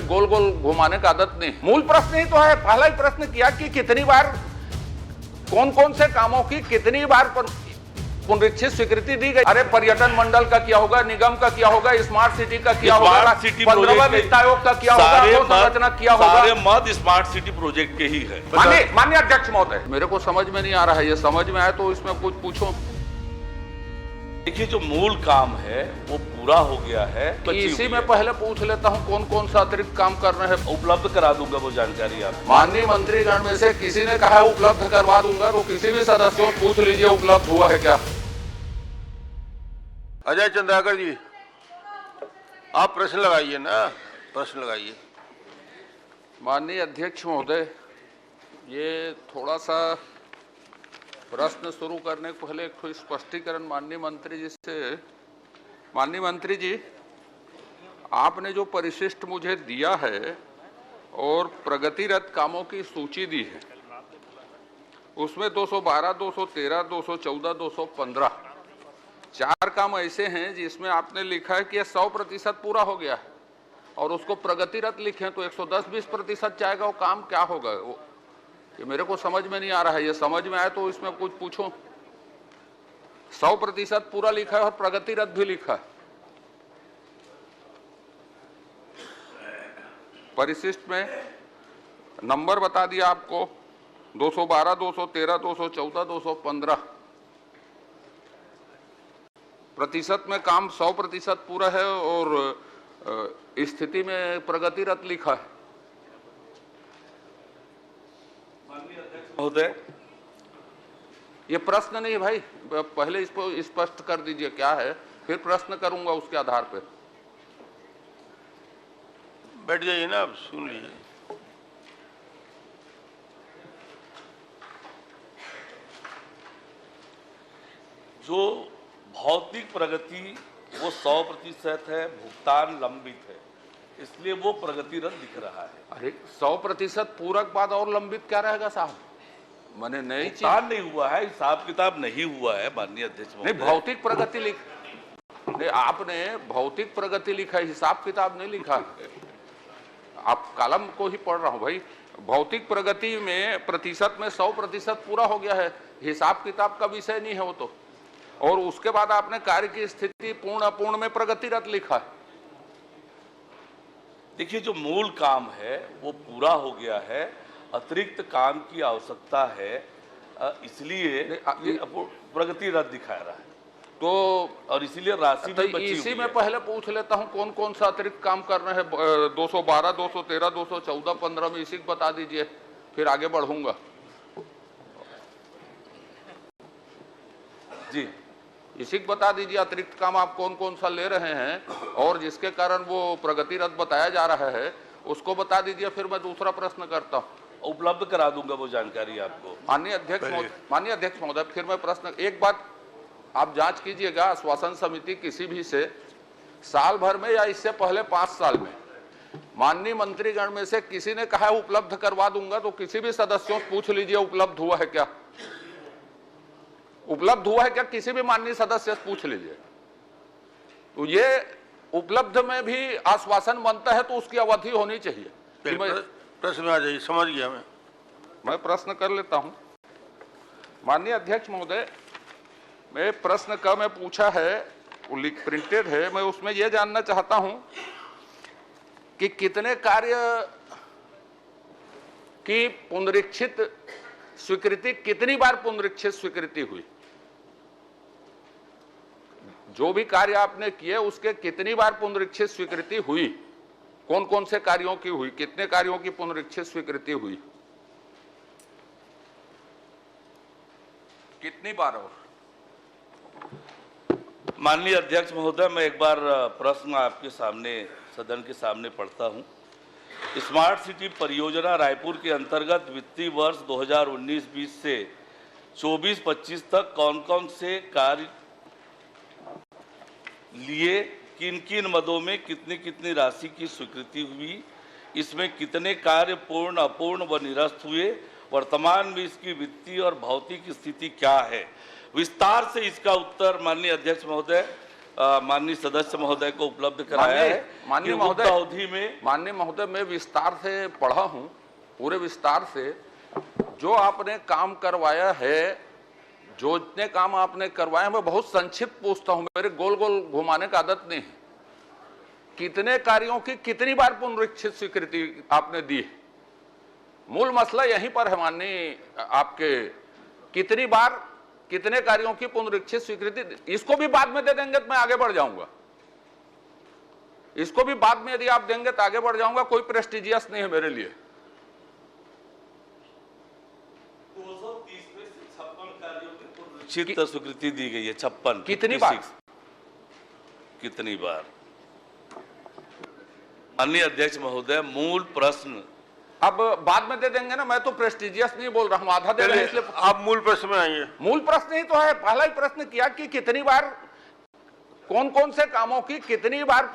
गोल गोल घुमाने का आदत नहीं। मूल प्रश्न ही तो है। पहला ही प्रश्न किया कि कितनी बार कौन कौन से कामों की कितनी बार पुनरीक्षित स्वीकृति दी गई। अरे पर्यटन मंडल का क्या होगा, निगम का क्या होगा, स्मार्ट सिटी का क्या होगा, 15वां वित्त आयोग का क्या होगा, संरचना क्या होगा। सारे मत स्मार्ट सिटी प्रोजेक्ट के ही है। माननीय अध्यक्ष महोदय, मेरे को समझ में नहीं आ रहा है, ये समझ में आए तो इसमें कुछ पूछो। देखिए जो मूल काम है वो पूरा हो गया है। इसी में पहले पूछ लेता हूँ कौन कौन सा अतिरिक्त काम कर रहे हैं। उपलब्ध करा दूंगा वो जानकारी आप। माननीय मंत्रीगण में से किसी ने कहा उपलब्ध करवा दूंगा, तो किसी भी सदस्यों से पूछ लीजिए उपलब्ध हुआ है क्या। अजय चंद्राकर जी, आप प्रश्न लगाइए ना, प्रश्न लगाइए। माननीय अध्यक्ष महोदय, ये थोड़ा सा प्रश्न शुरू करने के पहले एक स्पष्टीकरण माननीय मंत्री जी से। माननीय मंत्री जी, आपने जो परिशिष्ट मुझे दिया है और प्रगतिरत कामों की सूची दी है, उसमें 212, 213, 214, 215 चार काम ऐसे हैं जिसमें आपने लिखा है कि 100% पूरा हो गया है, और उसको प्रगतिरत लिखे तो 110-20% जाएगा। वो काम क्या होगा वो, ये मेरे को समझ में नहीं आ रहा है। ये समझ में आए तो इसमें कुछ पूछो। 100% पूरा लिखा है और प्रगतिरत भी लिखा है। परिशिष्ट में नंबर बता दिया आपको, 212, 213, 214, 215 प्रतिशत में काम 100% पूरा है और स्थिति में प्रगतिरत लिखा है। महोदय, ये प्रश्न नहीं भाई, पहले इसको स्पष्ट कर दीजिए क्या है, फिर प्रश्न करूंगा उसके आधार पर। बैठ जाइए ना, आप सुन लीजिए। जो भौतिक प्रगति वो 100% है, भुगतान लंबित है, इसलिए वो प्रगतिरत दिख रहा है। अरे 100% पूरक बाद और लंबित क्या रहेगा साहब, मैंने नई चीज भुगतान नहीं हुआ है, हिसाब किताब नहीं हुआ है। माननीय अध्यक्ष नहीं, भौतिक प्रगति नहीं, आपने भौतिक प्रगति लिखा है, हिसाब किताब नहीं लिखा। आप कॉलम को ही पढ़ रहा हूं भाई। भौतिक प्रगति में प्रतिशत में 100% पूरा हो गया है, हिसाब किताब का विषय नहीं है वो तो। और उसके बाद आपने कार्य की स्थिति पूर्ण अपूर्ण में प्रगतिरत लिखा है। देखिए जो मूल काम है वो पूरा हो गया है, अतिरिक्त काम की आवश्यकता है, इसलिए प्रगतिरत दिखा रहा है तो, और इसीलिए राशि भी बची इसी हुई में है। पहले पूछ लेता हूं कौन कौन सा अतिरिक्त काम कर रहे हैं। 212, 213, 214, 15 में इसी को बता दीजिए, फिर आगे बढ़ूंगा। जी, इसी को बता दीजिए अतिरिक्त काम आप कौन कौन सा ले रहे हैं, और जिसके कारण वो प्रगतिरत बताया जा रहा है उसको बता दीजिए, फिर मैं दूसरा प्रश्न करता हूं। उपलब्ध करा दूंगा वो जानकारी आपको। माननीय अध्यक्ष महोदय, फिर मैं प्रश्न, एक बात आप जांच कीजिएगा, आश्वासन समिति किसी भी से साल भर में या इससे पहले 5 साल में माननीय मंत्रीगण में से किसी ने कहा उपलब्ध करवा दूंगा, तो किसी भी सदस्यों से पूछ लीजिए उपलब्ध हुआ है क्या, उपलब्ध हुआ है क्या, किसी भी माननीय सदस्य से पूछ लीजिए। तो ये उपलब्ध में भी आश्वासन बनता है तो उसकी अवधि होनी चाहिए। प्रश्न में आ जाइए, समझ गया मैं प्रश्न कर लेता हूं। माननीय अध्यक्ष महोदय, मैं प्रश्न का मैं पूछा है, प्रिंटेड है, मैं उसमें यह जानना चाहता हूं कि कितने कार्य की पुनरीक्षित स्वीकृति, कितनी बार पुनरीक्षित स्वीकृति हुई। जो भी कार्य आपने किए उसके कितनी बार पुनरीक्षित स्वीकृति हुई, कौन कौन से कार्यों की हुई, कितने कार्यों की पुनरीक्षित स्वीकृति हुई, कितनी बार। और माननीय अध्यक्ष महोदय, मैं एक बार प्रश्न आपके सामने, सदन के सामने पढ़ता हूं। स्मार्ट सिटी परियोजना रायपुर के अंतर्गत वित्तीय वर्ष 2019-20 से 24-25 तक कौन कौन से कार्य लिए, किन किन मदों में कितनी कितनी राशि की स्वीकृति हुई, इसमें कितने कार्य पूर्ण अपूर्ण व निरस्त हुए, वर्तमान में इसकी वित्तीय और भौतिक स्थिति क्या है। विस्तार से इसका उत्तर माननीय अध्यक्ष महोदय माननीय सदस्य महोदय को उपलब्ध कराया है कि माननीय गुप्त महोदय, अवधि में माननीय महोदय, मैं विस्तार से पढ़ा हूं, पूरे विस्तार से जो आपने काम करवाया है, जो जितने काम आपने करवाए हैं, मैं बहुत संक्षिप्त पूछता हूं, मेरे गोल गोल घुमाने का आदत नहीं है। कितने कार्यों की कितनी बार पुनरीक्षित स्वीकृति आपने दी है? मूल मसला यहीं पर है माननीय आपके, कितनी बार कितने कार्यों की पुनरीक्षित स्वीकृति, इसको भी बाद में दे देंगे तो मैं आगे बढ़ जाऊंगा, इसको भी बाद में यदि आप देंगे तो आगे बढ़ जाऊंगा, कोई प्रेस्टिजियस नहीं है मेरे लिए। 230 में से 56 कार्यों की पुनरीक्षित स्वीकृति दी गई है। 56 कितनी बार? कितनी बार? माननीय अध्यक्ष महोदय, मूल प्रश्न अब बाद में दे देंगे ना, मैं तो प्रेस्टिजियस नहीं बोल रहा हूं, आधा दे रहे हैं इसलिए। आप मूल प्रश्न में आइए। मूल प्रश्न ही तो है, पहला ही प्रश्न किया कि कितनी बार, कौन कौन से कामों की कितनी बार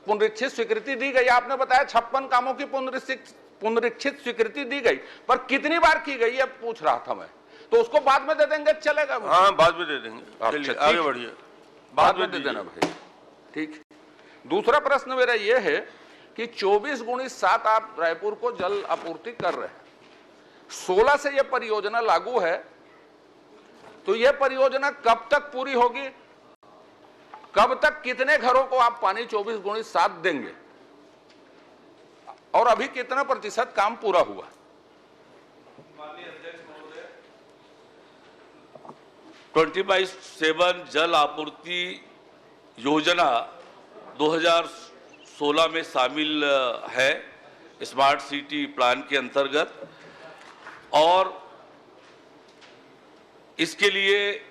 पुनरीक्षित स्वीकृति दी गई? आपने बताया 56 कामों की पुनरीक्षित स्वीकृति दी गई, पर कितनी बार की गई है पूछ रहा था मैं, तो उसको बाद में दे देंगे चलेगा? हाँ, बाद में दे देंगे। अच्छा, चलिए आगे बढ़िए, बाद में दे देना भाई, ठीक। दूसरा प्रश्न मेरा यह है कि 24x7 आप रायपुर को जल आपूर्ति कर रहे हैं, 16 से यह परियोजना लागू है, तो यह परियोजना कब तक पूरी होगी? कब तक कितने घरों को आप पानी 24x7 देंगे? और अभी कितना प्रतिशत काम पूरा हुआ? माननीय अध्यक्ष महोदय, 24/7 जल आपूर्ति योजना 2016 में शामिल है स्मार्ट सिटी प्लान के अंतर्गत, और इसके लिए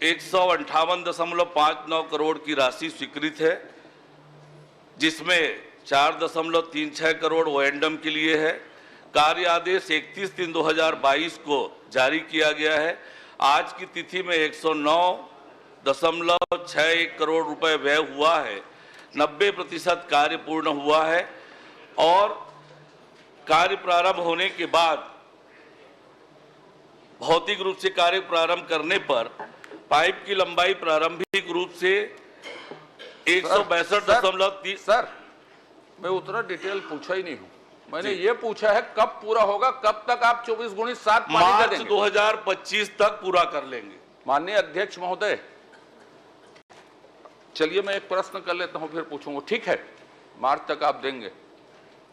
158.59 करोड़ की राशि स्वीकृत है, जिसमें 4.36 करोड़ ओएंडम के लिए है। कार्य आदेश 31/3/2022 को जारी किया गया है। आज की तिथि में 109.61 करोड़ रुपए व्यय हुआ है, 90% कार्य पूर्ण हुआ है, और कार्य प्रारंभ होने के बाद भौतिक रूप से कार्य प्रारंभ करने पर पाइप की लंबाई प्रारंभिक रूप से 162.30। सर, मैं उतना डिटेल पूछा ही नहीं हूं, मैंने ये पूछा है कब पूरा होगा, कब तक आप 24x7 मार्च 2025 तक पूरा कर लेंगे। माननीय अध्यक्ष महोदय, चलिए मैं एक प्रश्न कर लेता हूं फिर पूछूंगा, ठीक है? मार्च तक आप देंगे,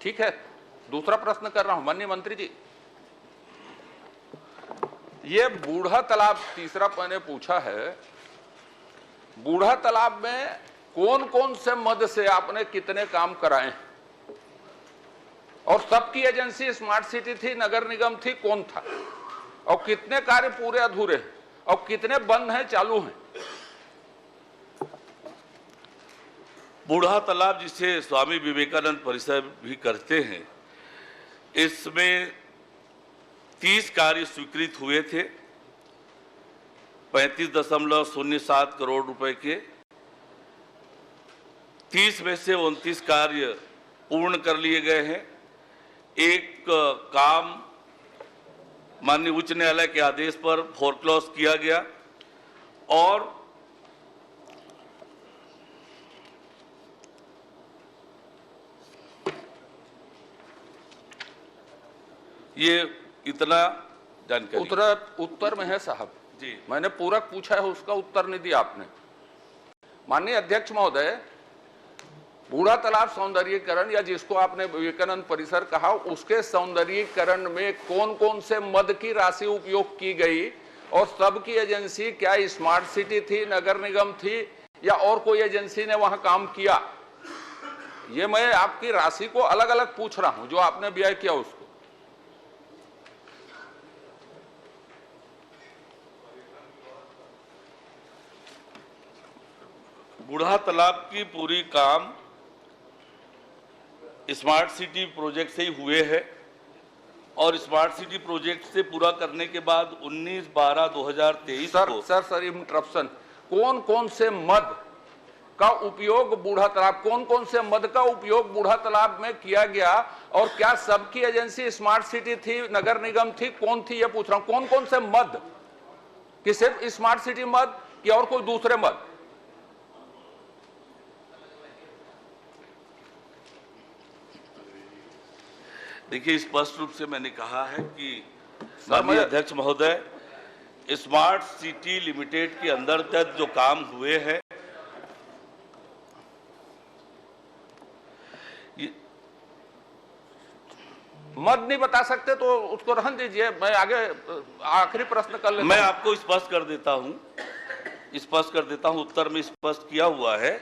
ठीक है। दूसरा प्रश्न कर रहा हूं माननीय मंत्री जी, ये बूढ़ा तालाब, तीसरा मैंने पूछा है, बूढ़ा तालाब में कौन कौन से मद से आपने कितने काम कराए? और सबकी एजेंसी स्मार्ट सिटी थी, नगर निगम थी, कौन था? और कितने कार्य पूरे अधूरे हैं, और कितने बंद हैं, चालू हैं? बूढ़ा तालाब, जिसे स्वामी विवेकानंद परिसर भी करते हैं, इसमें 30 कार्य स्वीकृत हुए थे, 35.07 करोड़ रुपए के। 30 में से 29 कार्य पूर्ण कर लिए गए हैं। एक काम माननीय उच्च न्यायालय के आदेश पर फोरक्लोज किया गया, और ये इतना जानकारी उत्तर में है साहब जी। मैंने पूरक पूछा है, उसका उत्तर नहीं दिया आपने। माननीय अध्यक्ष महोदय, बूढ़ा तालाब सौंदर्यीकरण, या जिसको आपने विवेकानंद परिसर कहा, उसके सौंदर्यीकरण में कौन कौन से मद की राशि उपयोग की गई, और सबकी एजेंसी क्या स्मार्ट सिटी थी, नगर निगम थी, या और कोई एजेंसी ने वहां काम किया? ये मैं आपकी राशि को अलग अलग पूछ रहा हूं, जो आपने व्यय किया उसको। बूढ़ा तालाब की पूरी काम स्मार्ट सिटी प्रोजेक्ट से ही हुए हैं, और स्मार्ट सिटी प्रोजेक्ट से पूरा करने के बाद 19/12/2023 को सर इंटरप्शन, कौन कौन से मद का उपयोग बूढ़ा तालाब, कौन कौन से मद का उपयोग बूढ़ा तालाब में किया गया, और क्या सबकी एजेंसी स्मार्ट सिटी थी, नगर निगम थी, कौन थी, ये पूछ रहा हूं। कौन कौन से मद, कि सिर्फ स्मार्ट सिटी मद, कि और कोई दूसरे मद? देखिए, स्पष्ट रूप से मैंने कहा है कि सर, माननीय अध्यक्ष महोदय, स्मार्ट सिटी लिमिटेड के अंतर्गत जो काम हुए हैं, मत नहीं बता सकते तो उसको रहने दीजिए। मैं आगे आखिरी प्रश्न कर लेता मैं हूं। आपको स्पष्ट कर देता हूं, उत्तर में स्पष्ट किया हुआ है।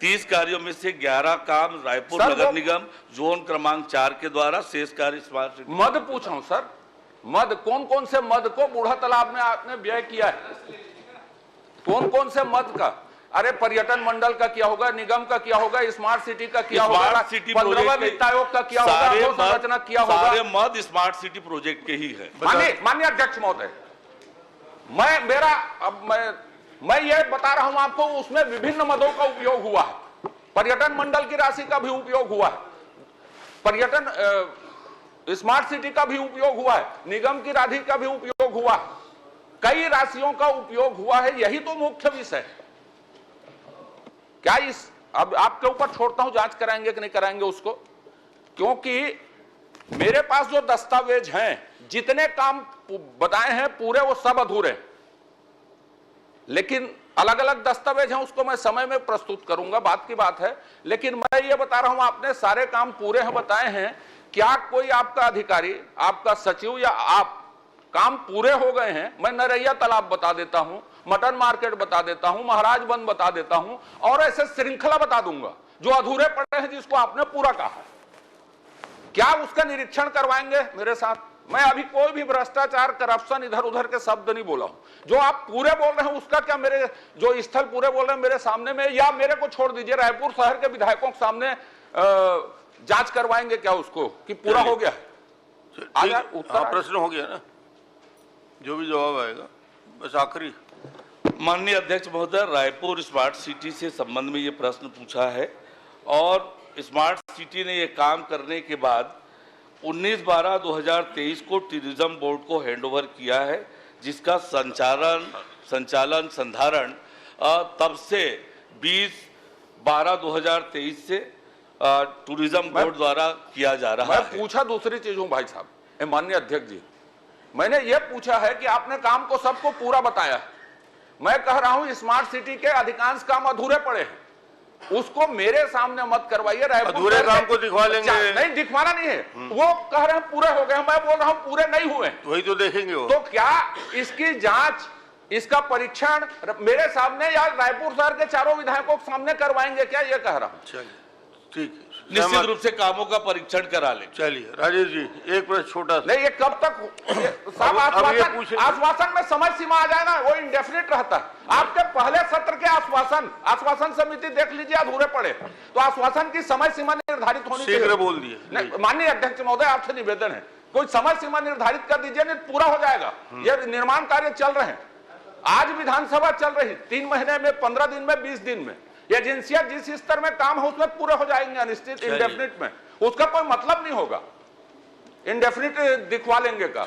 30 कार्यों में से 11 काम रायपुर सर, नगर निगम जोन क्रमांक 4 के द्वारा, शेष कार्य स्मार्ट सिटी। मद पूछा हूं सर, मद कौन कौन से मद को बूढ़ा तालाब में आपने व्यय किया है? कौन कौन से मद का? अरे पर्यटन मंडल का किया होगा, निगम का किया होगा, स्मार्ट सिटी का किया होगा, 15वां वित्त आयोग का किया होगा, संरचना किया होगा। सारे मद स्मार्ट सिटी प्रोजेक्ट के ही है। माननीय अध्यक्ष महोदय, मैं ये बता रहा हूं आपको, उसमें विभिन्न मदों का उपयोग हुआ है। पर्यटन मंडल की राशि का भी उपयोग हुआ है, पर्यटन स्मार्ट सिटी का भी उपयोग हुआ है, निगम की राशि का भी उपयोग हुआ है, कई राशियों का उपयोग हुआ है। यही तो मुख्य विषय है। क्या अब आपके ऊपर छोड़ता हूं, जांच कराएंगे कि नहीं कराएंगे उसको, क्योंकि मेरे पास जो दस्तावेज हैं, जितने काम बताए हैं पूरे, वो सब अधूरे, लेकिन अलग अलग दस्तावेज हैं, उसको मैं समय में प्रस्तुत करूंगा, बात की बात है। लेकिन मैं ये बता रहा हूं, आपने सारे काम पूरे हैं बताए हैं, क्या कोई आपका अधिकारी, आपका सचिव या आप काम पूरे हो गए हैं? मैं नरैया तालाब बता देता हूं, मटन मार्केट बता देता हूं, महाराजबंद बता देता हूं, और ऐसे श्रृंखला बता दूंगा जो अधूरे पड़े हैं, जिसको आपने पूरा कहा है। क्या उसका निरीक्षण करवाएंगे मेरे साथ? मैं अभी कोई भी भ्रष्टाचार, करप्शन, इधर उधर के शब्द नहीं बोला हूं। जो आप पूरे बोल रहे हैं उसका क्या, मेरे जो स्थल पूरे बोल रहे हैं मेरे सामने में, या मेरे को छोड़ दीजिए, रायपुर शहर के विधायकों के सामने जांच करवाएंगे क्या उसको कि पूरा हो गया? हाँ, प्रश्न हो गया ना, जो भी जवाब आएगा। बस आखिरी। माननीय अध्यक्ष महोदय, रायपुर स्मार्ट सिटी से संबंध में ये प्रश्न पूछा है, और स्मार्ट सिटी ने ये काम करने के बाद 19/12/2023 को टूरिज्म बोर्ड को हैंडओवर किया है, जिसका संचालन संधारण तब से 20/12/2023 से टूरिज्म बोर्ड द्वारा किया जा रहा है। मैं पूछा दूसरी चीज हूं भाई साहब, माननीय अध्यक्ष जी, मैंने यह पूछा है कि आपने काम को सबको पूरा बताया है। मैं कह रहा हूं स्मार्ट सिटी के अधिकांश काम अधूरे पड़े हैं, उसको मेरे सामने मत करवाइए। अधूरे काम को दिखवा लेंगे। नहीं, दिखवाना नहीं है, वो कह रहे हैं पूरे हो गए, मैं बोल रहा हूं पूरे नहीं हुए, वही तो देखेंगे वो। तो क्या इसकी जांच, इसका परीक्षण मेरे सामने या रायपुर शहर के चारों विधायकों के सामने करवाएंगे क्या? ये कह रहा हूं। चलिए, ठीक है, निश्चित रूप से कामों का परीक्षण करा ले। चलिए राजेश जी, एक प्रश्न छोटा सा। नहीं, ये कब तक साहब आश्वासन में समय सीमा आ जाए ना, वो इंडेफिनिट रहता है। आपके पहले सत्र के आश्वासन समिति देख लीजिए, अधूरे पड़े, तो आश्वासन की समय सीमा निर्धारित होनी चाहिए। शीघ्र बोल दिए। माननीय अध्यक्ष महोदय, आपसे निवेदन है, कोई समय सीमा निर्धारित कर दीजिए, नहीं पूरा हो जाएगा। ये निर्माण कार्य चल रहे हैं, आज विधानसभा चल रही, 3 महीने में, 15 दिन में, 20 दिन में एजेंसियां जिस स्तर में काम है उसमें पूरे हो जाएंगे, अनिश्चित इंडेफिनिट में, उसका कोई मतलब नहीं होगा, इंडेफिनिट दिखवा लेंगे का।